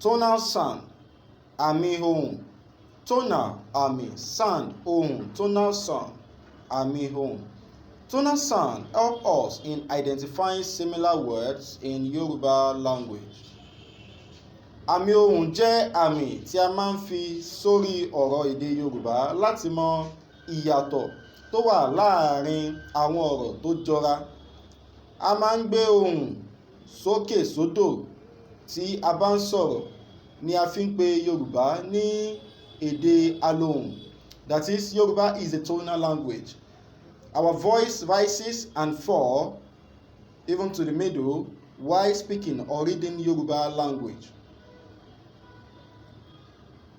tonal sound, àmì ohùn. Tonal, àmì, sound, ohùn. Tonal sound, àmì ohùn. Tonal sound help us in identifying similar words in Yoruba language. Àmì ohùn jẹ́ àmì tí a máa ń fi sórí ọ̀rọ̀ èdè Yorùbá láti mọ ìyàtọ̀ tó wà láàárín àwọn ọ̀rọ̀ tó jọra. A máa ń gbé ohùn sókè sódò tí a bá ń sọ̀rọ̀ ni a fi ń pe Yorùbá ní èdè alohùn. That is, Yoruba is a tonal language. Our voice rises and falls even to the middle while speaking or reading Yoruba language.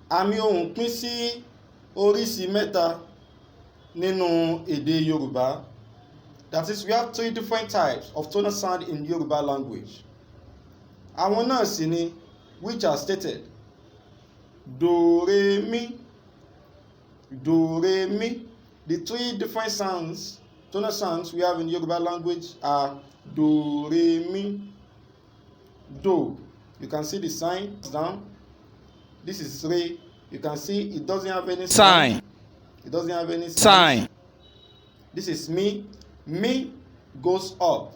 Àmì ohùn pín sí oríṣi mẹ́ta nínú èdè Yorùbá. That is, we have 3 different types of tonal sound in Yoruba language. Àwọn náà sì ni, which are stated: do, re, mi. Do, re, mi. The 3 different sounds, tonal sounds we have in Yoruba language are do, re, mi. Do, you can see the sign down. This is re. You can see it doesn't have any sign. It doesn't have any sign. This is mi. Mi goes up.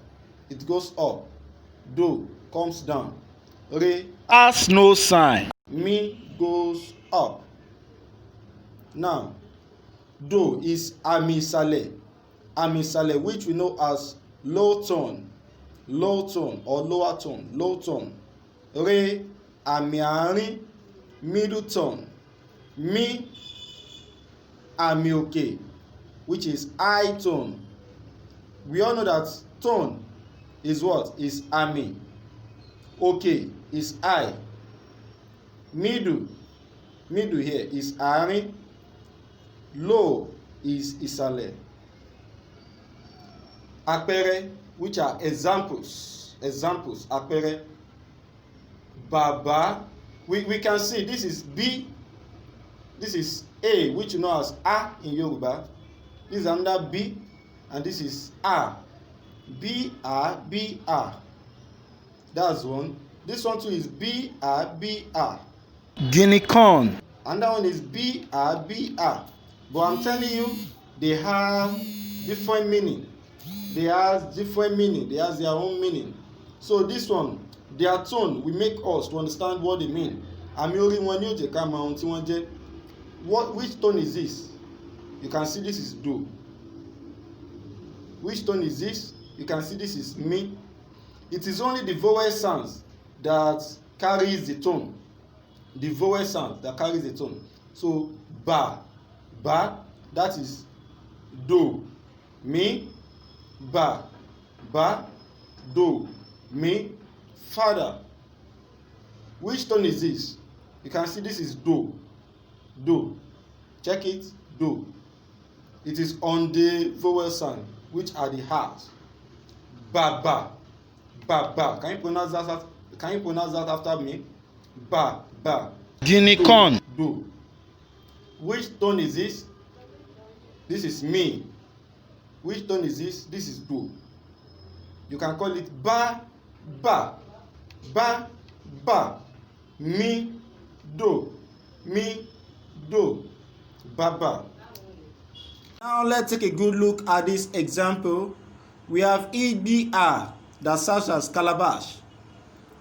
It goes up. Do comes down. Re has no sign. Mi goes up. Now, do is àmì ìsàlẹ̀. Àmì ìsàlẹ̀, which we know as low tone or lower tone, low tone. Re, àmì àárín, middle tone. Mi, àmì òkè, which is high tone. We all know that tone is what? Is àmì. Òkè is high. Middle here is àárín. Low is ìsàlẹ̀. Àpẹẹrẹ, which are examples. Àpẹẹrẹ. Bàbá. We can see this is B. This is A, which you know as A in Yoruba. This is another B, and this is A. B, A, B, A. That's one. This one too is B, A, B, A. Guinea corn. And that one is B, A, B, A. But I'm telling you, they have different meaning. They have their own meaning. So this one, their tone will make us to understand what they mean. Àmì orí wọn ni ó jẹ́ ká mọ ohun tí wọ́n jẹ́. Which tone is this? You can see this is do. Which tone is this? You can see this is mi. It is only the vowel sounds that carries the tone. The vowel sound that carries the tone. So ba, that is do. Mi, ba, do, mi. Father. Which tone is this? You can see this is do. Check it. Do. It is on the vowel sound, which are the heart. Ba. Can you pronounce that after me? Ba. Guinea corn. Do. Which tone is this? This is mi. Which tone is this? This is do. You can call it ba. Mi, do. Baba. Now let's take a good look at this example. We have EBR that serves as calabash.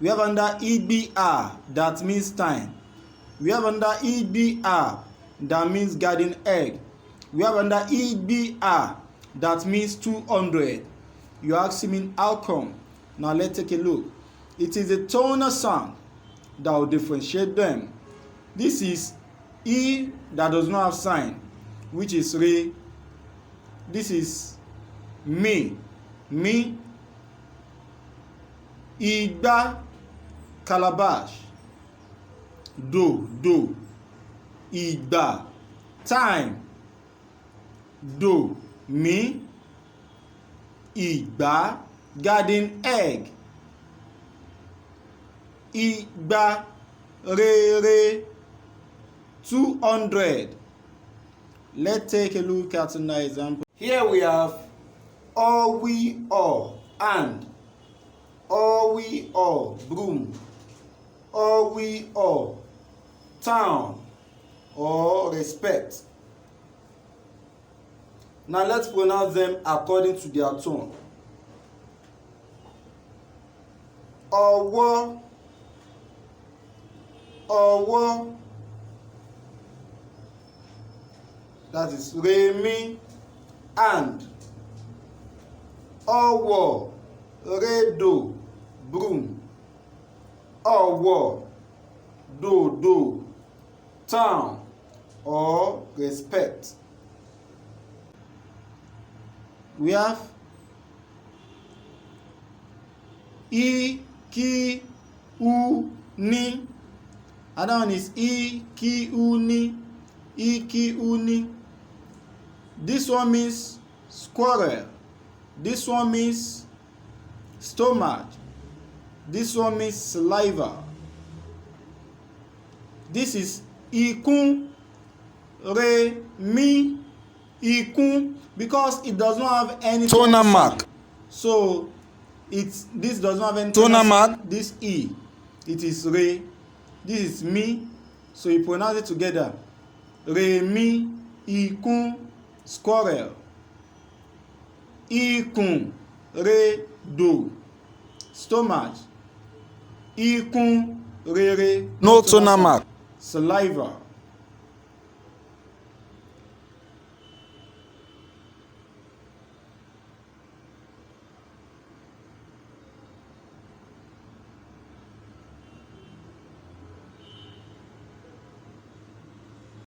We have under EBR that means time. We have under EBR that means garden egg. We have under EBR that means 200. You are asking me how come? Now let's take a look. It is a tonal sound that will differentiate them. This is E that does not have sign, which is re. This is mi. Igba, calabash. Do. Igba, time. Do, mi. Igba, garden egg. Igba, re. 200. Let's take a look at another example. Here we have all we all and all we all broom. Owi or town or respect. Now let's pronounce them according to their tone. Ọwọ́, ọwọ́, that is Remi, and ọwọ́, redo, broom, ọwọ́, dodo, town or respect. We have I, ki, u, ni. Another one is I, ki, u, ni. I, ki, u, ni. This one means squirrel. This one means stomach. This one means saliva. This is ikun, re, mi, ikun, because it does not have any tonal mark. So this does not have any tonal mark. This e, it is re. This is mi, so you pronounce it together. Re, mi, ikun, squirrel. Ikun, re, do, stomach. Ikun, re, No tonal mark. saliva.